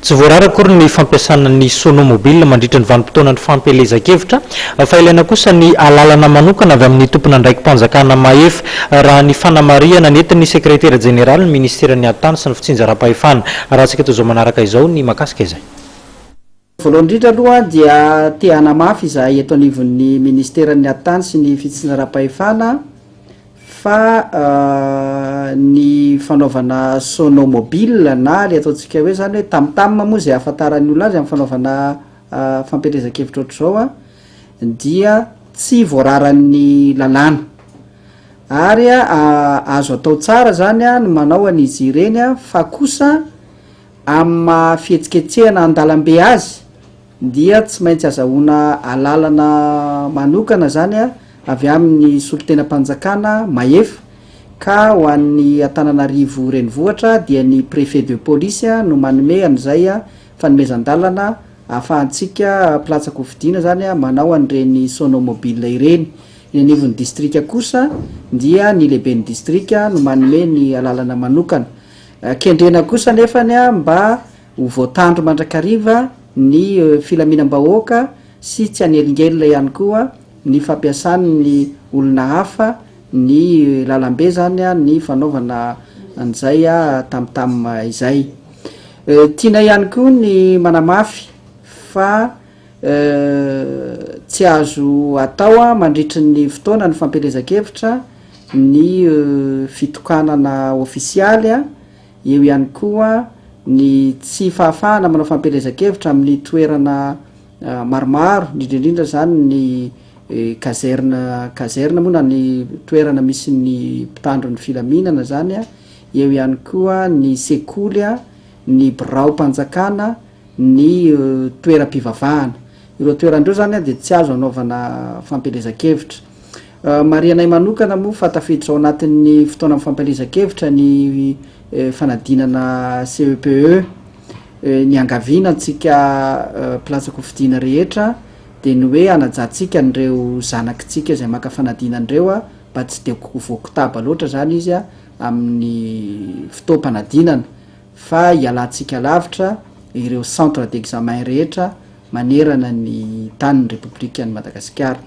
tsy voarara kory ny fampiasana ny sonomobile mandritra ny vanim-potoana ny fampelezan-kevitra fa ilaina kosa ny alalana manokana avy amin'ny tompona andraiki-panjakana mahefa raha ny fanamariana nentin'ny sekretera jeneraly ny ministeran'ny atany sy ny fitsinjaram-pahefana raha tsika toy izao manaraka izao ny makasika izay voalohany indrindra aloha dia tehana mafy izahay eto anivon'ny ministeran'ny atany sy ny fitsinjaram-pahefana fa ny fanaovana sonomobile na le ataontsika hoe zany hoe tamtam moa zay ahafantaran'ny olona azy amin'ny fanaovana fampelezan-kevitra ohatr'izao dia tsy voararan'ny lalàna ary azo atao tsara zany no manao an'izy ireny fa kosa amin'ny fihetsiketsehana an-dalambe azy dia tsy maintsy azahoana alalana manokana zany avy amin'ny solon-tenam-panjakana mahefa ka ho an'ny Antananarivo renivohitra dia ny préfet de police no manome an'izay fanomezan-dalana ahafahantsika platsako fidiana zany manao an'ireny sonomobile ireny. Ny anivon'ny distrika kosa dia ny lehiben'ny distrika no manome ny alalana manokana. Kendrena kosa nefany mba ho voatandro mandrakariva ny filaminam-bahoaka sy tsy anelingelina ihany koa ny fampiasan'ny olona hafa ny lalambe zany ny fanaovana an'izay tamtam izay. Tiana ihany koa ny manamafy fa tsy azo atao mandritry ny fotoana ny fampelezan-kevitra ny fitokanana ofisialy eo ihany koa ny tsy fahafahana manao fampelezan-kevitra amin'ny toerana maromaro indrindrindrindra zany ny kazerna moa na ny toerana misy ny mpitandro ny filaminana zany eo ihany koa ny sekoly ny birao-panjakana ny toeram-pivavahana ireo toerandreo zany dia tsy azo anaovana fampelezan-kevitra. Marianay manokana moa fa tafiditra ao anatin'ny fotoana amin'ny fampelezan-kevitra ny fanadinana CEPE ny angaviana antsika platsako fidiana rehetra dia ny hoe anajantsika nireo zanakitsika izay maka fanadinan'ireo mba tsy de voakotaba loatra zany izy amin'ny fotoam-panadinana fa hialantsika lavitra ireo centre d'examen rehetra manerana ny tanin'ny Repoblikan'i Madagasikara.